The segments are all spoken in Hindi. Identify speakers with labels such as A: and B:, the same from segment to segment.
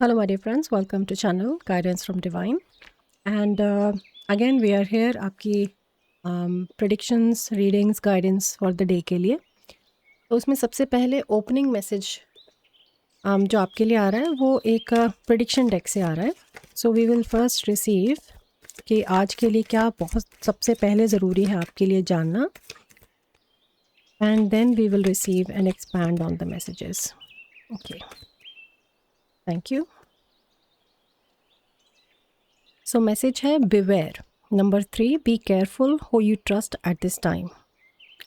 A: Hello, my dear friends. Welcome to channel Guidance from Divine. And again, we are here आपकी predictions, readings, guidance for the day के लिए. तो उसमें सबसे पहले ओपनिंग मैसेज जो आपके लिए आ रहा है वो एक प्रेडिक्शन डेक से आ रहा है. So we will first receive कि आज के लिए क्या बहुत सबसे पहले ज़रूरी है आपके लिए जानना. And then we will receive and expand on the messages. Okay, thank you. So message है beware. Number 3, be careful who you trust at this time.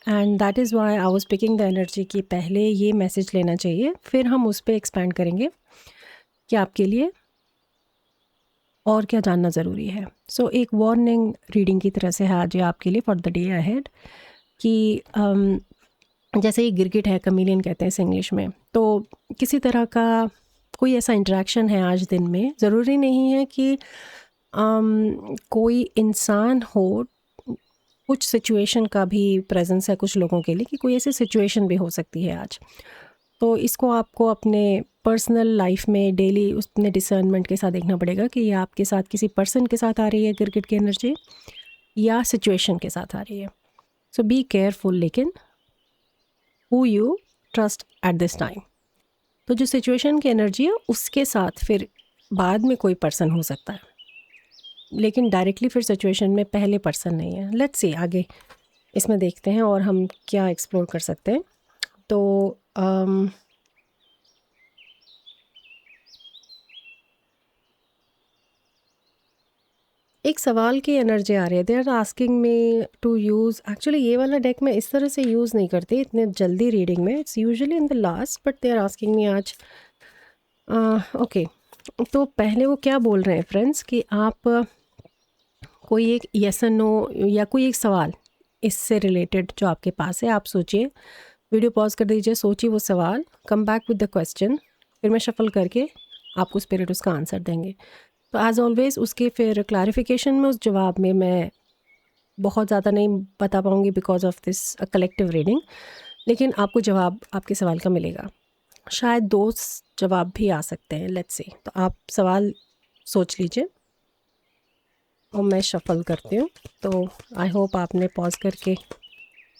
A: And that is why I was picking the energy कि पहले ये मैसेज लेना चाहिए, फिर हम उस पर एक्सपैंड करेंगे कि आपके लिए और क्या जानना ज़रूरी है. सो एक वार्निंग रीडिंग की तरह से है आज ये आपके लिए फॉर द डे अहेड कि जैसे ये गिरगिट है, कमीलियन कहते हैं इस इंग्लिश में. तो किसी तरह का कोई ऐसा इंटरेक्शन है आज दिन में, ज़रूरी नहीं है कि कोई इंसान हो, कुछ सिचुएशन का भी प्रेजेंस है कुछ लोगों के लिए कि कोई ऐसी सिचुएशन भी हो सकती है आज. तो इसको आपको अपने पर्सनल लाइफ में डेली उसने डिसर्नमेंट के साथ देखना पड़ेगा कि ये आपके साथ किसी पर्सन के साथ आ रही है गिरगिट की एनर्जी या सिचुएशन के साथ आ रही है. सो बी केयरफुल लेकिन who you trust at this time. तो जो सिचुएशन की एनर्जी है उसके साथ फिर बाद में कोई पर्सन हो सकता है, लेकिन डायरेक्टली फिर सिचुएशन में पहले पर्सन नहीं है. लेट्स सी आगे इसमें देखते हैं और हम क्या एक्सप्लोर कर सकते हैं. तो एक सवाल की एनर्जी आ रही है. They are asking me to use, actually ये वाला डेक मैं इस तरह से यूज़ नहीं करती इतने जल्दी रीडिंग में, it's usually in the last, but they are asking me आज. ओके, तो पहले वो क्या बोल रहे हैं फ्रेंड्स कि आप कोई एक यस एंड नो या कोई एक सवाल इससे रिलेटेड जो आपके पास है आप सोचिए. वीडियो पॉज कर दीजिए, सोचिए वो सवाल, come back with the question, फिर मैं शफल करके आपको स्पिरिट उसका आंसर देंगे. तो एज़ ऑलवेज़ उसके फिर क्लैरिफिकेशन में उस जवाब में मैं बहुत ज़्यादा नहीं बता पाऊँगी because of this collective reading, लेकिन आपको जवाब आपके सवाल का मिलेगा. शायद दो जवाब भी आ सकते हैं, लेट्स सी. तो आप सवाल सोच लीजिए और मैं शफल करती हूँ. तो आई होप आपने पॉज करके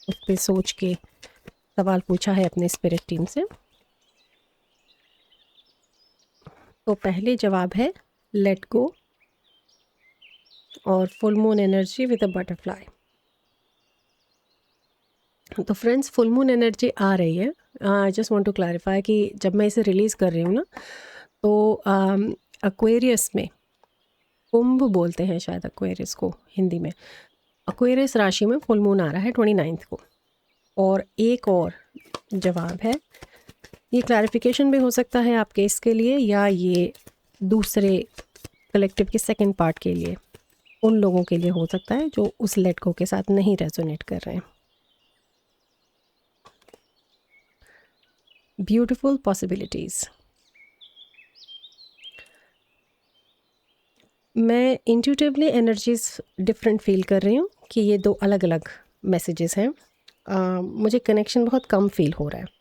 A: उस पर सोच के सवाल पूछा है अपने स्पिरिट टीम से. तो पहले जवाब है लेट गो और full moon energy with a butterfly. तो फ्रेंड्स फुल मून एनर्जी आ रही है. I just want to clarify कि जब मैं इसे रिलीज़ कर रही हूँ ना, तो एक्वेरियस में, कुंभ बोलते हैं शायद एक्वेरियस को हिंदी में, एक्वेरियस राशि में फुल मून आ रहा है 29 को. और एक और जवाब है, ये क्लैरिफिकेशन भी हो सकता है आपके इसके लिए या ये दूसरे कलेक्टिव के सेकंड पार्ट के लिए, उन लोगों के लिए हो सकता है जो उस लेट गो के साथ नहीं रेजोनेट कर रहे हैं. Beautiful possibilities. मैं इंट्यूटिवली एनर्जीज डिफरेंट फील कर रही हूँ कि ये दो अलग अलग मैसेजेस हैं. मुझे कनेक्शन बहुत कम फील हो रहा है.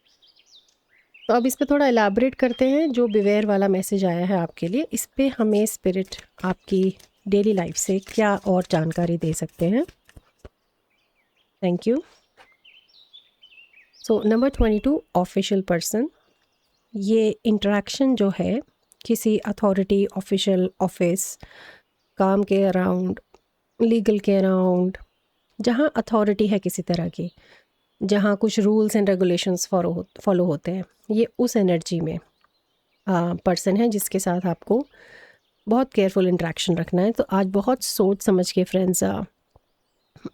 A: तो अब इस पे थोड़ा एलैबोरेट करते हैं. जो बिवेयर वाला मैसेज आया है आपके लिए, इस पे हमें स्पिरिट आपकी डेली लाइफ से क्या और जानकारी दे सकते हैं. Thank you. So number 22, official person. ये इंटरेक्शन जो है किसी अथॉरिटी, ऑफिशियल, ऑफिस, काम के अराउंड, लीगल के अराउंड, जहाँ अथॉरिटी है किसी तरह की, जहाँ कुछ रूल्स एंड रेगुलेशंस फॉलो होते हैं, ये उस एनर्जी में पर्सन है जिसके साथ आपको बहुत केयरफुल इंटरेक्शन रखना है. तो आज बहुत सोच समझ के फ्रेंड्स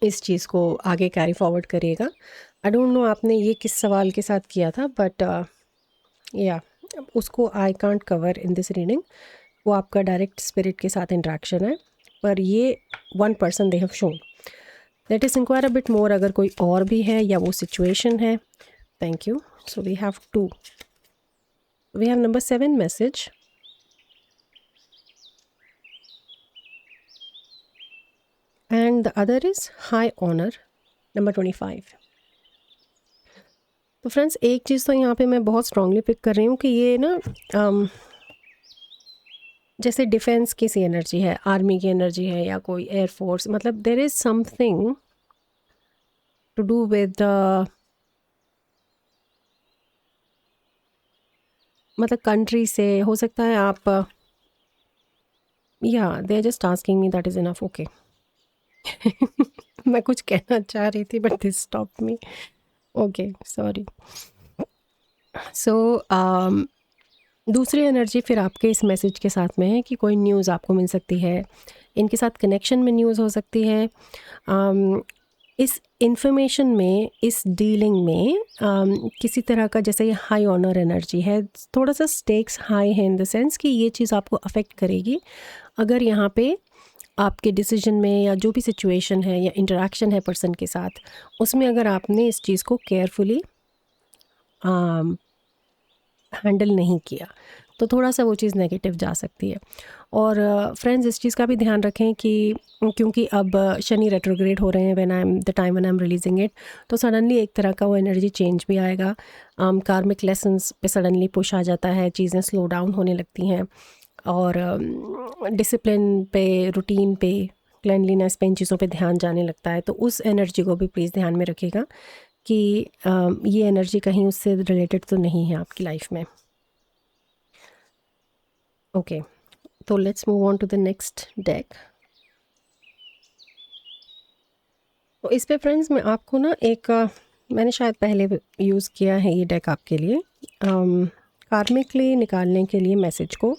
A: इस चीज़ को आगे कैरी फॉरवर्ड करिएगा. आई डोंट नो आपने ये किस सवाल के साथ किया था, बट या उसको I can't cover in this reading. वो आपका डायरेक्ट स्पिरिट के साथ इंटरेक्शन है, पर ये one person they have shown. Let us inquire a bit more, अगर कोई और भी है या वो सिचुएशन है. Thank you. So we have two. We have number 7 message. And the other is high honour, number 25. तो फ्रेंड्स एक चीज़ तो यहाँ पे मैं बहुत स्ट्रांगली पिक कर रही हूँ कि ये ना जैसे डिफेंस की सी एनर्जी है, आर्मी की एनर्जी है, या कोई एयरफोर्स, मतलब there is something to do with मतलब कंट्री से हो सकता है आप, या they are just asking me, that is enough, okay. मैं कुछ कहना चाह रही थी but this stop me, okay sorry. So दूसरी एनर्जी फिर आपके इस मैसेज के साथ में है कि कोई न्यूज़ आपको मिल सकती है, इनके साथ कनेक्शन में न्यूज़ हो सकती है। इस इंफॉर्मेशन में, इस डीलिंग में किसी तरह का, जैसे ये हाई ऑनर एनर्जी है, थोड़ा सा स्टेक्स हाई है इन द सेंस कि ये चीज़ आपको अफेक्ट करेगी अगर यहाँ पे आपके डिसीजन में या जो भी सिचुएशन है या इंटरेक्शन है पर्सन के साथ, उसमें अगर आपने इस चीज़ को केयरफुली हैंडल नहीं किया तो थोड़ा सा वो चीज़ नेगेटिव जा सकती है। और फ्रेंड्स इस चीज़ का भी ध्यान रखें कि क्योंकि अब शनि रेट्रोग्रेड हो रहे हैं when I am the time when I am releasing it, तो सडनली एक तरह का वो एनर्जी चेंज भी आएगा। कार्मिक लेसन्स पे सडनली पुश आ जाता है, चीज़ें स्लो डाउन होने लगती हैं, और डिसिप्लिन पे, रूटीन पे, क्लेanलीनेस पे, इन चीज़ों पे ध्यान जाने लगता है। तो उस एनर्जी को भी प्लीज़ ध्यान में रखिएगा कि ये एनर्जी कहीं उससे रिलेटेड तो नहीं है आपकी लाइफ में। ओके, तो let's move on to the next deck. तो इस पे फ्रेंड्स मैं आपको ना एक मैंने शायद पहले यूज़ किया है ये डेक आपके लिए, कार्मिकली निकालने के लिए मैसेज को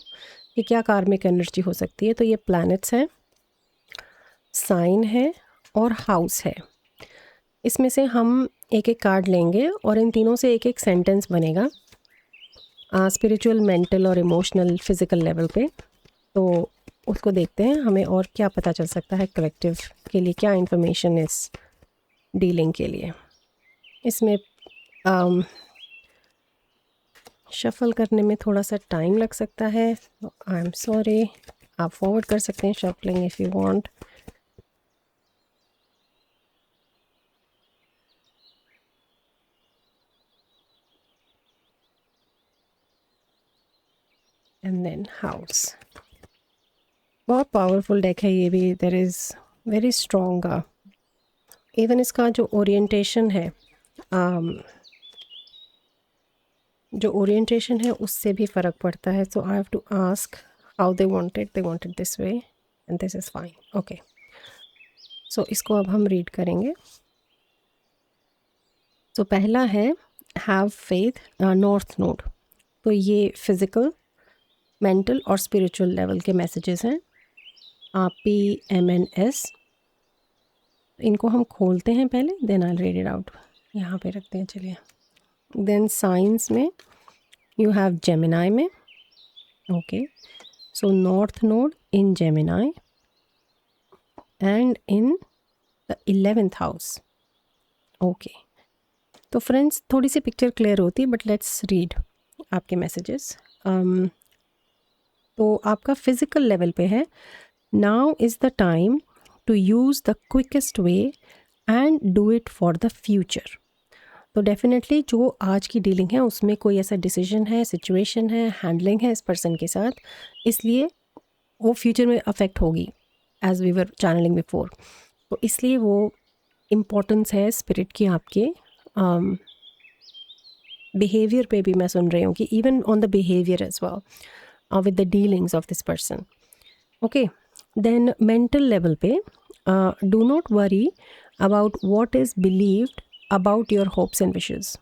A: कि क्या कार्मिक एनर्जी हो सकती है। तो ये प्लैनेट्स हैं, साइन है और हाउस है। इसमें से हम एक एक कार्ड लेंगे और इन तीनों से एक एक सेंटेंस बनेगा स्पिरिचुअल, मेंटल और इमोशनल, फिज़िकल लेवल पे। तो उसको देखते हैं हमें और क्या पता चल सकता है कलेक्टिव के लिए, क्या इन्फॉर्मेशन इस डीलिंग के लिए। इसमें शफल करने में थोड़ा सा टाइम लग सकता है, आई एम सॉरी। आप फॉरवर्ड कर सकते हैं shuffling if you want. And then house, बहुत पावरफुल डेक है ये भी। There is very strong, even इसका जो ओरिएंटेशन है, जो ओरिएंटेशन है उससे भी फ़र्क पड़ता है। So I have to ask how they want it this way and this is fine, okay. So इसको अब हम रीड करेंगे। तो पहला है हैव फेथ, नॉर्थ नोड। तो ये फिज़िकल, मेंटल और स्पिरिचुअल लेवल के मैसेजेस हैं, PMNS। इनको हम खोलते हैं पहले, then I read it out. यहाँ पे रखते हैं, चलिए। देन साइंस में यू हैव जेमिनाई में, okay. So north node in Gemini and in the 11th house, okay. तो फ्रेंड्स थोड़ी सी पिक्चर क्लियर होती, बट लेट्स रीड आपके मैसेजेस। तो आपका फिज़िकल लेवल पे है, now is the time to use the quickest way and do it for the future. तो डेफिनेटली जो आज की डीलिंग है उसमें कोई ऐसा डिसीजन है, सिचुएशन है, हैंडलिंग है इस पर्सन के साथ, इसलिए वो फ्यूचर में अफेक्ट होगी, as we were channelling before. तो इसलिए वो इम्पोर्टेंस है स्पिरिट की आपके बिहेवियर पे भी मैं सुन रही हूँ कि even on the behaviour as well with the dealings of this person, okay. Then mental level पे do not worry about what is believed about your hopes and wishes.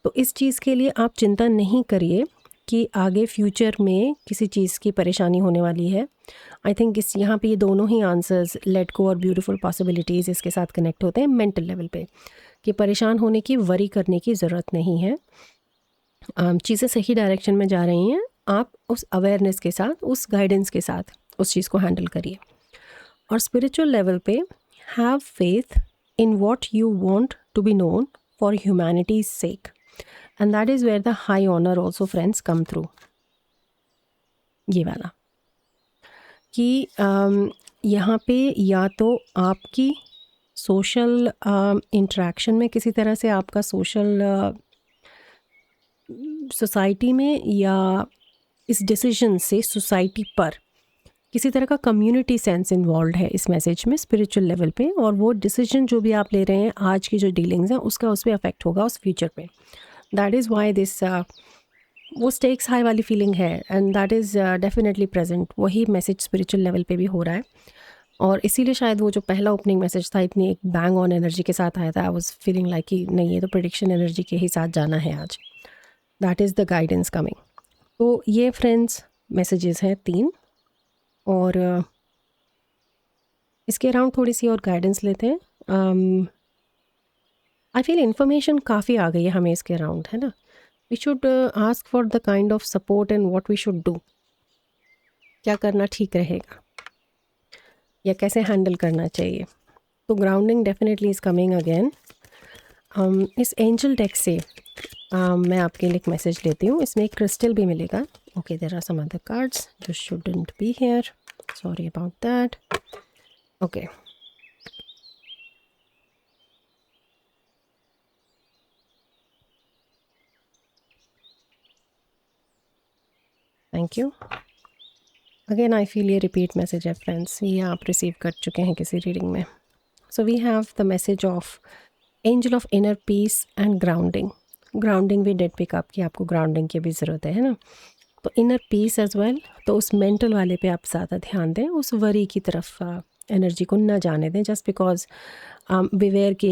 A: तो इस चीज़ के लिए आप चिंता नहीं करिए कि आगे फ्यूचर में किसी चीज़ की परेशानी होने वाली है। आई थिंक इस यहाँ पे ये दोनों ही आंसर्स, लेट गो और ब्यूटीफुल पॉसिबिलिटीज़, इसके साथ कनेक्ट होते हैं मेंटल लेवल पे, कि परेशान होने की, वरी करने की ज़रूरत नहीं है। चीज़ें सही डायरेक्शन में जा रही हैं, आप उस अवेयरनेस के साथ, उस गाइडेंस के साथ उस चीज़ को हैंडल करिए। और स्पिरिचुअल लेवल पे have faith in what you want to be known for humanity's sake, and that is where the high honour also friends come through. ये वाला कि यहाँ पे या तो आपकी सोशल इंटरेक्शन में किसी तरह से आपका सोशल सोसाइटी में, या इस डिसीजन से सोसाइटी पर किसी तरह का कम्युनिटी सेंस इन्वॉल्व है इस मैसेज में स्पिरिचुअल लेवल पे, और वो डिसीजन जो भी आप ले रहे हैं आज की जो डीलिंग्स हैं उसका उस पर अफेक्ट होगा उस फ्यूचर पे। दैट इज़ वाई दिस वो स्टेक्स हाई वाली फीलिंग है, and that is definitely present. वही मैसेज स्पिरिचुअल लेवल पे भी हो रहा है, और इसीलिए शायद वो जो पहला ओपनिंग मैसेज था इतनी एक बैंग ऑन एनर्जी के साथ आया था। आई वाज फीलिंग लाइक कि नहीं, ये तो प्रेडिक्शन एनर्जी के ही साथ जाना है आज। That is the guidance coming. तो ये फ्रेंड्स मैसेजेस हैं 3, और इसके अराउंड थोड़ी सी और गाइडेंस लेते हैं। आई फील इन्फॉर्मेशन काफ़ी आ गई है हमें इसके अराउंड, है ना। We should ask for the kind of support and what we should do. क्या करना ठीक रहेगा या कैसे हैंडल करना चाहिए। तो grounding definitely is coming again. इस एंजल डेक से मैं आपके लिए एक मैसेज लेती हूँ। इसमें एक क्रिस्टल भी मिलेगा। Okay, there are some other cards जो shouldn't be here, sorry about that. Okay, thank you. Again I feel ये रिपीट मैसेज है फ्रेंड्स, ये आप रिसीव कर चुके हैं किसी रीडिंग में। So we have the message of angel of inner peace and grounding. Grounding भी डेड पिक आपकी, आपको ग्राउंडिंग की भी ज़रूरत है ना। तो इनर पीस एज वेल, तो उस मेंटल वाले पे आप ज़्यादा ध्यान दें, उस वरी की तरफ एनर्जी को ना जाने दें जस्ट बिकॉज बिवेयर की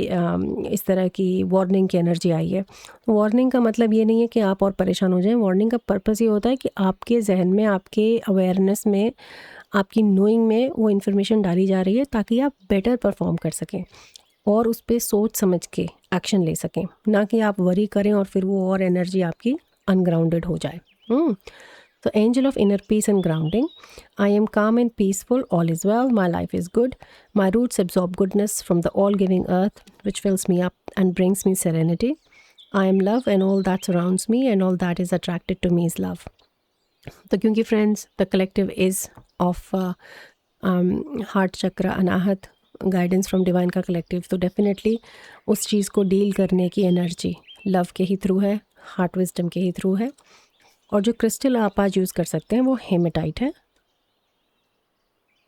A: इस तरह की वार्निंग की एनर्जी आई है। वार्निंग का मतलब ये नहीं है कि आप और परेशान हो जाएं। वार्निंग का पर्पस ये होता है कि आपके जहन में, आपके अवेयरनेस में, आपकी नोइंग में वो इन्फॉर्मेशन डाली जा रही है ताकि आप बेटर परफॉर्म कर सकें और उस पर सोच समझ के एक्शन ले सकें, ना कि आप वरी करें और फिर वो और एनर्जी आपकी अनग्राउंडेड हो जाए। So angel of inner peace and grounding. I am calm and peaceful, all is well, my life is good. My roots absorb goodness from the all-giving earth, which fills me up and brings me serenity. I am love and all that surrounds me and all that is attracted to me is love. तो क्योंकि friends, the collective is of heart chakra, Anahata, guidance from divine का कलेक्टिव, तो डेफिनेटली उस चीज़ को डील करने की एनर्जी लव के ही थ्रू है, हार्ट विजडम के ही थ्रू है। और जो क्रिस्टल आप आज यूज़ कर सकते हैं वो हेमेटाइट है।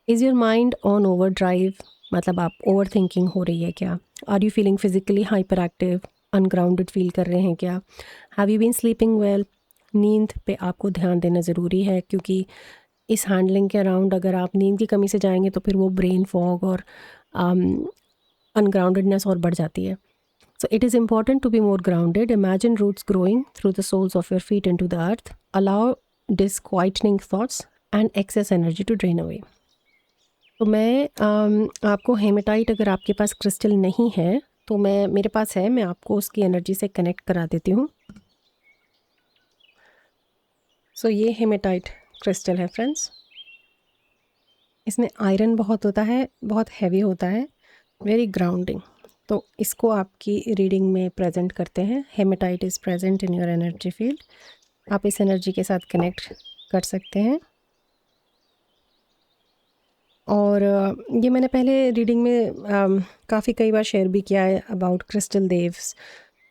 A: Is your mind on over drive, मतलब आप ओवर थिंकिंग हो रही है क्या? Are you feeling physically hyper active, ungrounded feel कर रहे हैं क्या? Have you been sleeping well? नींद पे आपको ध्यान देना ज़रूरी है, क्योंकि इस हैंडलिंग के अराउंड अगर आप नींद की कमी से जाएंगे तो फिर वो ब्रेन फॉग और अनग्राउंडेडनेस और बढ़ जाती है। So it is important to be more grounded. Imagine roots growing through the soles of your feet into the earth. Allow disquieting thoughts and excess energy to drain away. तो मैं आपको हेमेटाइट, अगर आपके पास क्रिस्टल नहीं है तो मेरे पास है, मैं आपको उसकी एनर्जी से कनेक्ट करा देती हूँ। सो ये हेमेटाइट क्रिस्टल है फ्रेंड्स। इसमें आयरन बहुत होता है, बहुत हैवी होता है, वेरी ग्राउंडिंग। तो इसको आपकी रीडिंग में प्रेजेंट करते हैं। Hematite is present in your energy field. आप इस एनर्जी के साथ कनेक्ट कर सकते हैं। और ये मैंने पहले रीडिंग में काफ़ी कई बार शेयर भी किया है अबाउट क्रिस्टल देव्स,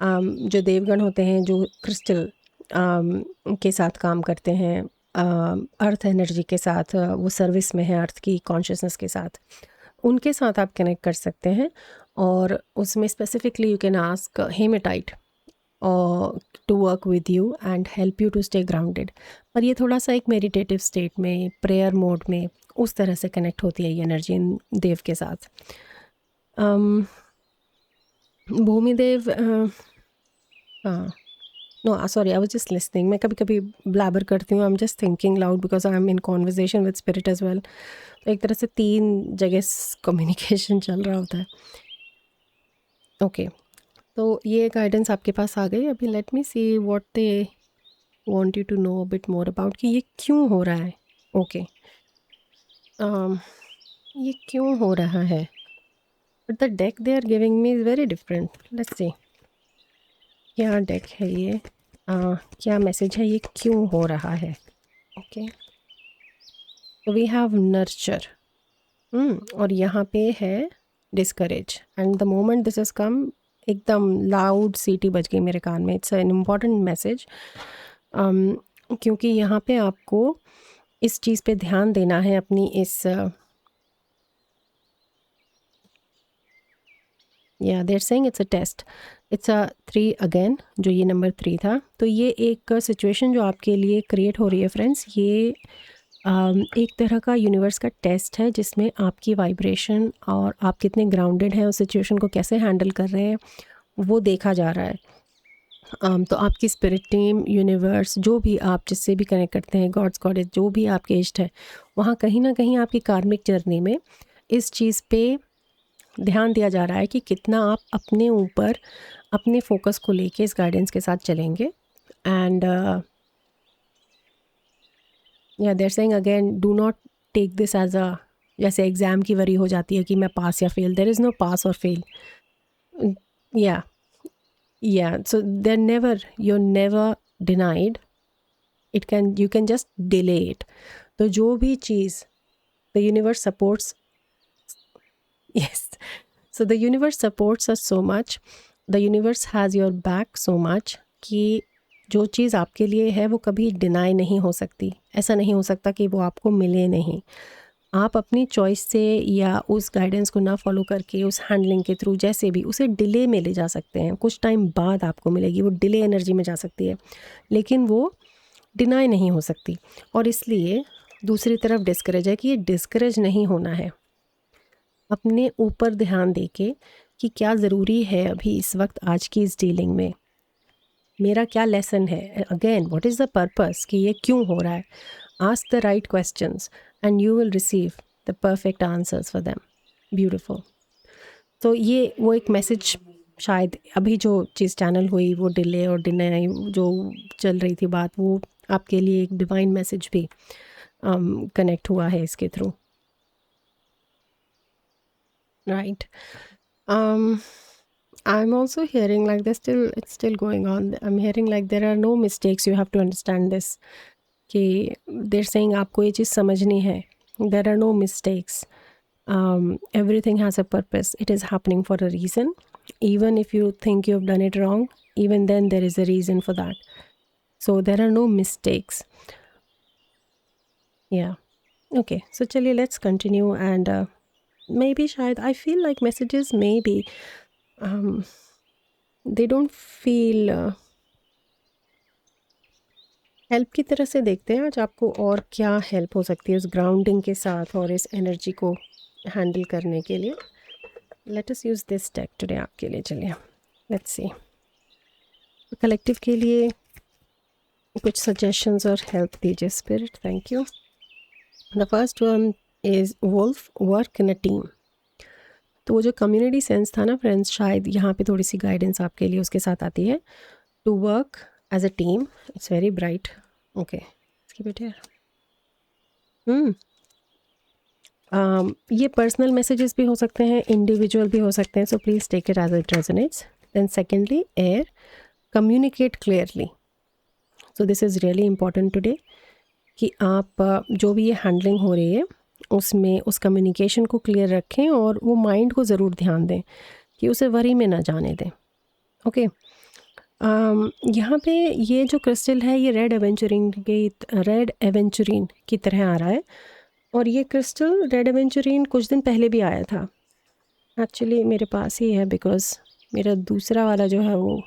A: जो देवगण होते हैं जो क्रिस्टल के साथ काम करते हैं, अर्थ एनर्जी के साथ, वो सर्विस में है अर्थ की कॉन्शियसनेस के साथ, उनके साथ आप कनेक्ट कर सकते हैं। और उसमें specifically you can ask hematite to work with you and help you to stay grounded. पर ये थोड़ा सा एक मेडिटेटिव स्टेट में, प्रेयर मोड में, उस तरह से कनेक्ट होती है ये एनर्जी इन देव के साथ। भूमिदेव, हाँ, no sorry, I was just listening. मैं कभी कभी ब्लैबर करती हूँ, I am just thinking loud because I am in conversation with spirit as well. तो एक तरह से 3 जगह कम्युनिकेशन चल रहा होता है। ओके, तो ये गाइडेंस आपके पास आ गई। अभी let me see what they want you to know a bit more about, कि ये क्यों हो रहा है। ओके, ये क्यों हो रहा है, but the deck they are giving me is very different. Let's see क्या डेक है ये, क्या मैसेज है, ये क्यों हो रहा है। ओके, तो वी हैव नर्चर, और यहाँ पे है discourage, and the moment this is come, एकदम लाउड सीटी बज गई मेरे कान में। इट्स एन इम्पॉर्टेंट मैसेज, क्योंकि यहाँ पे आपको इस चीज़ पे ध्यान देना है अपनी इस या they're saying it's a test, it's a 3 again, जो ये नंबर 3 था। तो ये एक सिचुएशन जो आपके लिए क्रिएट हो रही है फ्रेंड्स, ये एक तरह का यूनिवर्स का टेस्ट है जिसमें आपकी वाइब्रेशन और आप कितने ग्राउंडेड हैं, उस सिचुएशन को कैसे हैंडल कर रहे हैं वो देखा जा रहा है। तो आपकी स्पिरिट टीम, यूनिवर्स, जो भी आप जिससे भी कनेक्ट करते हैं, गॉड्स गॉडेस, जो भी आपके इष्ट है, वहाँ कहीं ना कहीं आपकी कार्मिक जर्नी में इस चीज़ पे ध्यान दिया जा रहा है कि कितना आप अपने ऊपर अपने फोकस को लेके इस गाइडेंस के साथ चलेंगे। एंड या they're saying again, do not take this as a, जैसे एग्ज़ाम की वरी हो जाती है कि मैं पास या फेल, देयर इज़ नो पास और फेल। या सो देर never, you're never denied, it can, you can just delay it। तो जो भी चीज़ the universe supports, yes, so the universe supports us so much, the universe has your back so much कि जो चीज़ आपके लिए है वो कभी डिनाई नहीं हो सकती। ऐसा नहीं हो सकता कि वो आपको मिले नहीं। आप अपनी चॉइस से या उस गाइडेंस को ना फॉलो करके, उस हैंडलिंग के थ्रू जैसे भी उसे डिले में ले जा सकते हैं। कुछ टाइम बाद आपको मिलेगी, वो डिले एनर्जी में जा सकती है, लेकिन वो डिनाई नहीं हो सकती। और इसलिए दूसरी तरफ डिस्करेज है कि ये डिस्करेज नहीं होना है। अपने ऊपर ध्यान दे के कि क्या ज़रूरी है अभी इस वक्त, आज की इस डीलिंग में मेरा क्या लेसन है। Again, what is the purpose, कि ये क्यों हो रहा है। Ask the right questions and you will receive the perfect answers for them. Beautiful. तो ये वो एक मैसेज, शायद अभी जो चीज़ चैनल हुई वो डिले और डिनाई जो चल रही थी बात, वो आपके लिए एक डिवाइन मैसेज भी कनेक्ट हुआ है इसके through, right. I'm also hearing like there's still, it's still going on. I'm hearing like there are no mistakes. You have to understand this. कि they're saying आपको ये चीज़ समझनी है. There are no mistakes. Everything has a purpose. It is happening for a reason. Even if you think you've done it wrong, even then there is a reason for that. So there are no mistakes. Yeah. Okay. So चलिए, let's continue and maybe शायद I feel like messages maybe they don't feel help की तरह से। देखते हैं आज आपको और क्या हेल्प हो सकती है उस ग्राउंडिंग के साथ और इस एनर्जी को हैंडल करने के लिए। Let us use this deck today आपके लिए। चलिए, लेट्स सी कलेक्टिव के लिए कुछ सजेशंस और हेल्प दीजिए spirit. Thank you. The first one is wolf, work in a team. तो वो जो कम्युनिटी सेंस था ना फ्रेंड्स, शायद यहाँ पे थोड़ी सी गाइडेंस आपके लिए उसके साथ आती है। To work as a team, it's very bright. Okay, इसकी बेटे ये पर्सनल मैसेजेस भी हो सकते हैं, इंडिविजुअल भी हो सकते हैं, so please take it as it resonates. Then secondly, air, communicate clearly. So this is really important today कि आप जो भी ये हैंडलिंग हो रही है उसमें उस कम्युनिकेशन को क्लियर रखें और वो माइंड को ज़रूर ध्यान दें कि उसे वरी में ना जाने दें। ओके, यहाँ पे ये जो क्रिस्टल है ये रेड एवेंचुरीन की तरह आ रहा है। और ये क्रिस्टल रेड एवेंचुरीन कुछ दिन पहले भी आया था। एक्चुअली मेरे पास ही है बिकॉज़ मेरा दूसरा वाला जो है वो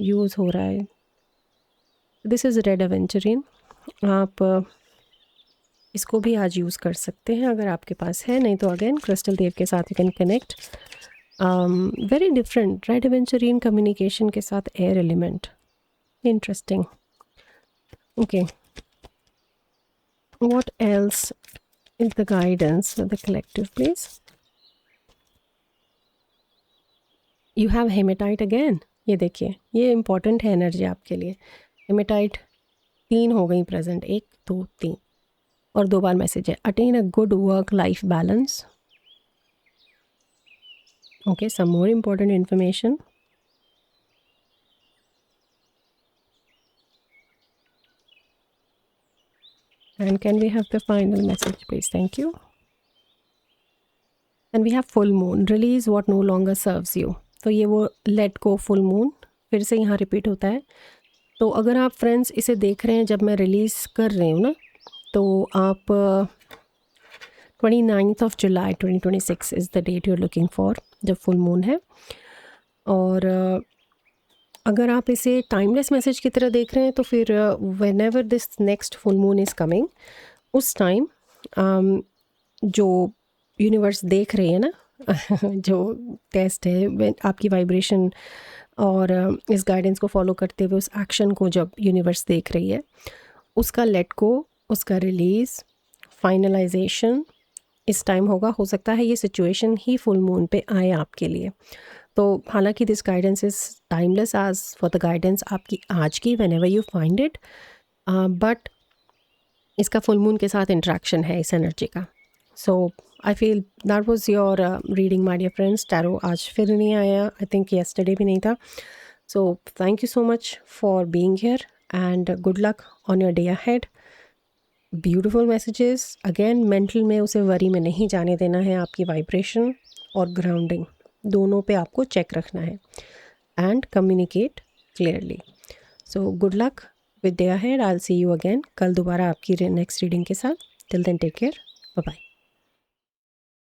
A: यूज़ हो रहा है। This is red aventurine. आप इसको भी आज यूज़ कर सकते हैं अगर आपके पास है, नहीं तो अगेन क्रिस्टल देव के साथ you can connect. Very different, red aventurine communication के साथ air element, interesting. Okay, what else is the guidance for the collective please. You have hematite again. ये देखिए, ये इम्पॉर्टेंट है एनर्जी आपके लिए। हेमेटाइट 3 हो गई प्रेजेंट, 1 2 3, और 2 बार मैसेज है, attain a good work life balance. Okay, some more important information. And can we have the final message please? Thank you. And we have full moon, release what no longer serves you. तो ये वो let go full moon फिर से यहाँ रिपीट होता है। तो अगर आप फ्रेंड्स इसे देख रहे हैं जब मैं रिलीज़ कर रही हूँ ना, तो आप 29th of July 2026 is the date you are looking for जब फुल मून है। और अगर आप इसे टाइमलेस मैसेज की तरह देख रहे हैं तो फिर when ever this next full moon is coming, उस टाइम जो यूनिवर्स देख रही है ना जो टेस्ट है आपकी वाइब्रेशन और इस गाइडेंस को फॉलो करते हुए उस एक्शन को जब यूनिवर्स देख रही है, उसका लेट गो, उसका रिलीज़, फाइनलाइजेशन इस टाइम होगा। हो सकता है ये सिचुएशन ही फुल मून पे आए आपके लिए। तो हालांकि this guidance is timeless as for the guidance आपकी आज की whenever you find it, but इसका फुल मून के साथ इंट्रैक्शन है इस एनर्जी का। So I feel that was your reading my dear friends. Tarot आज फिर नहीं आया, आई थिंक येस्टरडे भी नहीं था। So thank you so much for being here and good luck on your day ahead. Beautiful messages. Again mental में उसे वरी में नहीं जाने देना है, आपकी वाइब्रेशन और ग्राउंडिंग दोनों पे आपको चेक रखना है and communicate clearly. So good luck with day ahead. I will see you again कल दोबारा आपकी नेक्स्ट रीडिंग के साथ। Till then take care, bye bye.